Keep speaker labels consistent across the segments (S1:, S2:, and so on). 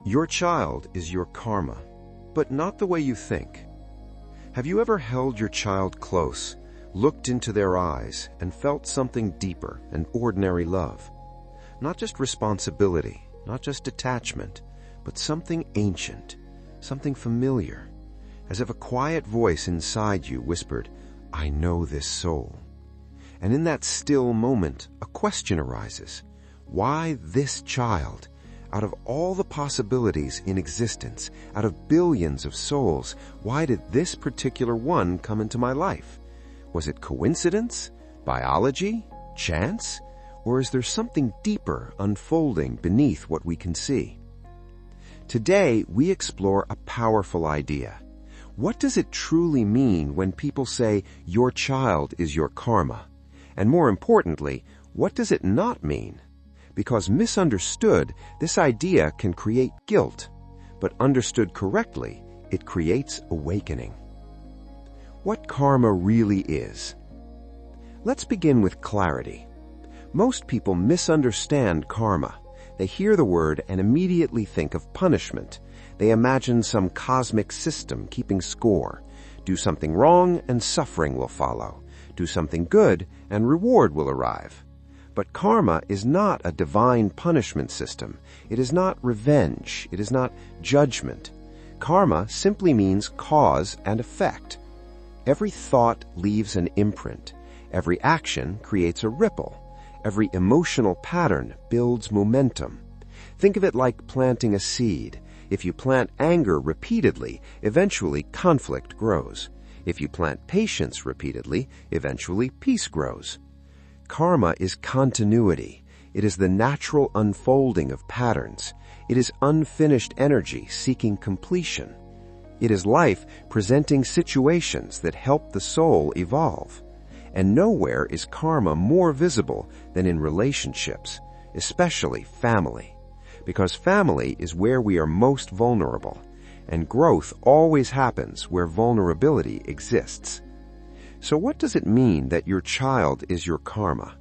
S1: Your child is your karma, but not the way you think. Have you ever held your child close, looked into their eyes, and felt something deeper than ordinary love? Not just responsibility, not just detachment, but something ancient, something familiar, as if a quiet voice inside you whispered, "I know this soul." And in that still moment, a question arises. Why this child? Out of all the possibilities in existence, out of billions of souls, why did this particular one come into my life? Was it coincidence? Biology? Chance? Or is there something deeper unfolding beneath what we can see? Today, we explore a powerful idea. What does it truly mean when people say, your child is your karma? And more importantly, what does it not mean? Because misunderstood, this idea can create guilt, but understood correctly, it creates awakening. What karma really is. Let's begin with clarity. Most people misunderstand karma. They hear the word and immediately think of punishment. They imagine some cosmic system keeping score. Do something wrong and suffering will follow. Do something good and reward will arrive. But karma is not a divine punishment system. It is not revenge. It is not judgment. Karma simply means cause and effect. Every thought leaves an imprint. Every action creates a ripple. Every emotional pattern builds momentum. Think of it like planting a seed. If you plant anger repeatedly, eventually conflict grows. If you plant patience repeatedly, eventually peace grows. Karma is continuity. It is the natural unfolding of patterns. It is unfinished energy seeking completion. It is life presenting situations that help the soul evolve. And nowhere is karma more visible than in relationships, especially family. Because family is where we are most vulnerable, and growth always happens where vulnerability exists. So what does it mean that your child is your karma?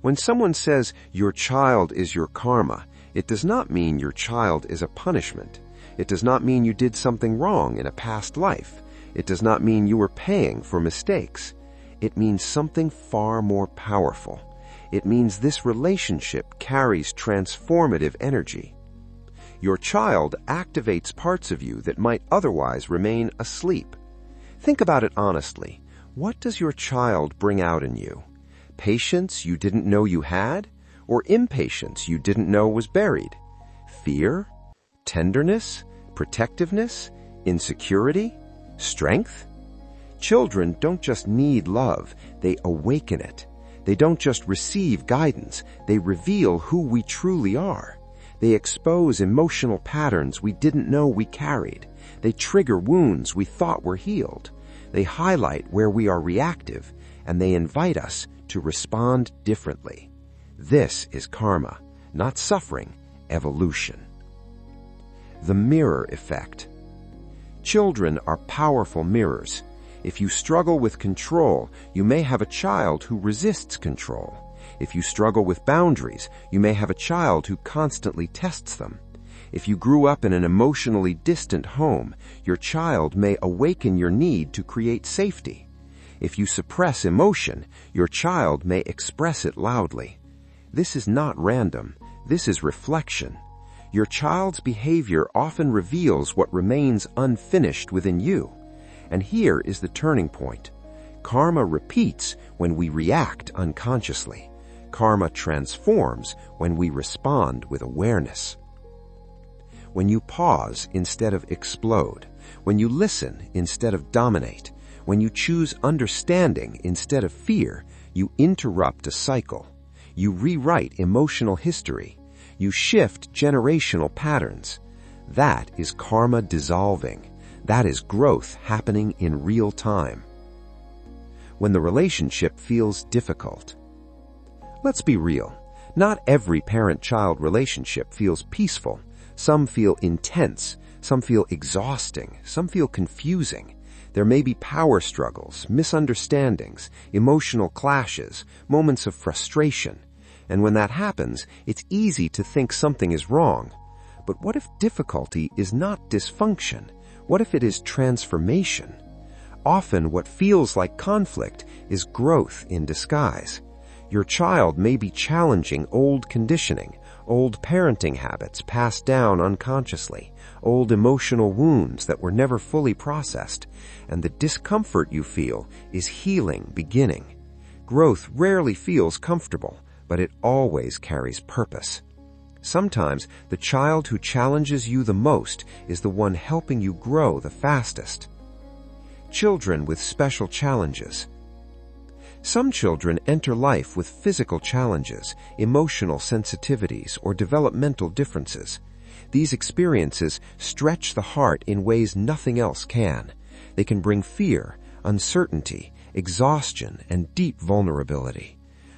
S1: When someone says your child is your karma, it does not mean your child is a punishment. It does not mean you did something wrong in a past life. It does not mean you were paying for mistakes. It means something far more powerful. It means this relationship carries transformative energy. Your child activates parts of you that might otherwise remain asleep. Think about it honestly. What does your child bring out in you? Patience you didn't know you had? Or impatience you didn't know was buried? Fear? Tenderness? Protectiveness? Insecurity? Strength? Children don't just need love, they awaken it. They don't just receive guidance, they reveal who we truly are. They expose emotional patterns we didn't know we carried. They trigger wounds we thought were healed. They highlight where we are reactive, and they invite us to respond differently. This is karma, not suffering, evolution. The mirror effect. Children are powerful mirrors. If you struggle with control, you may have a child who resists control. If you struggle with boundaries, you may have a child who constantly tests them. If you grew up in an emotionally distant home, your child may awaken your need to create safety. If you suppress emotion, your child may express it loudly. This is not random. This is reflection. Your child's behavior often reveals what remains unfinished within you. And here is the turning point. Karma repeats when we react unconsciously. Karma transforms when we respond with awareness. When you pause instead of explode, when you listen instead of dominate, when you choose understanding instead of fear, you interrupt a cycle. You rewrite emotional history. You shift generational patterns. That is karma dissolving. That is growth happening in real time. When the relationship feels difficult. Let's be real. Not every parent-child relationship feels peaceful. Some feel intense. Some feel exhausting. Some feel confusing. There may be power struggles, misunderstandings, emotional clashes, moments of frustration. And when that happens, it's easy to think something is wrong. But what if difficulty is not dysfunction? What if it is transformation? Often what feels like conflict is growth in disguise. Your child may be challenging old conditioning, old parenting habits passed down unconsciously, old emotional wounds that were never fully processed, and the discomfort you feel is healing beginning. Growth rarely feels comfortable, but it always carries purpose. Sometimes the child who challenges you the most is the one helping you grow the fastest. Children with special challenges. Some children enter life with physical challenges, emotional sensitivities, or developmental differences. These experiences stretch the heart in ways nothing else can. They can bring fear, uncertainty, exhaustion, and deep vulnerability.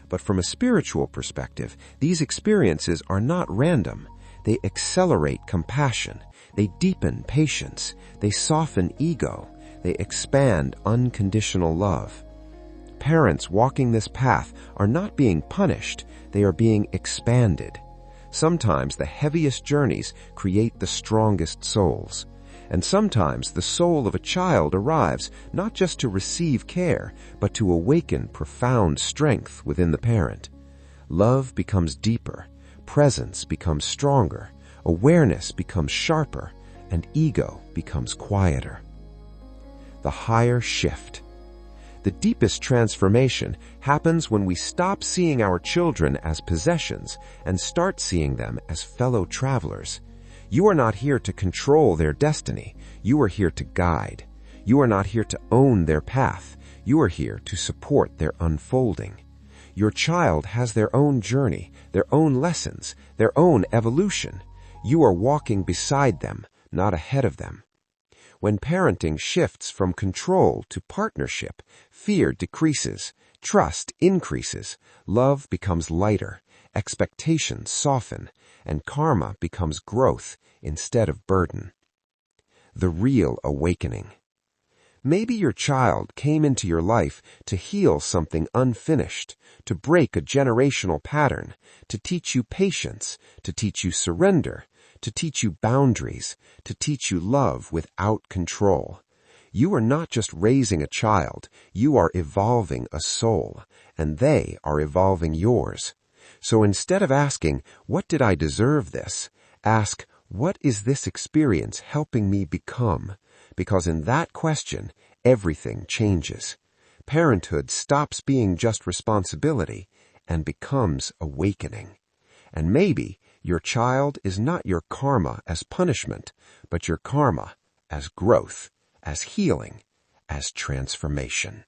S1: But from a spiritual perspective, these experiences are not random. They accelerate compassion. They deepen patience. They soften ego. They expand unconditional love. Parents walking this path are not being punished. They are being expanded. Sometimes the heaviest journeys create the strongest souls. And sometimes the soul of a child arrives not just to receive care, but to awaken profound strength within the parent. Love becomes deeper, presence becomes stronger, awareness becomes sharper, and ego becomes quieter. The higher shift. The deepest transformation happens when we stop seeing our children as possessions and start seeing them as fellow travelers. You are not here to control their destiny. You are here to guide. You are not here to own their path. You are here to support their unfolding. Your child has their own journey, their own lessons, their own evolution. You are walking beside them, not ahead of them. When parenting shifts from control to partnership, fear decreases, trust increases, love becomes lighter, expectations soften, and karma becomes growth instead of burden. The real awakening. Maybe your child came into your life to heal something unfinished, to break a generational pattern, to teach you patience, to teach you surrender, to teach you boundaries, to teach you love without control. You are not just raising a child, you are evolving a soul, and they are evolving yours. So instead of asking, "What did I deserve this?" ask, "What is this experience helping me become?" Because in that question, everything changes. Parenthood stops being just responsibility and becomes awakening. And maybe your child is not your karma as punishment, but your karma as growth, as healing, as transformation.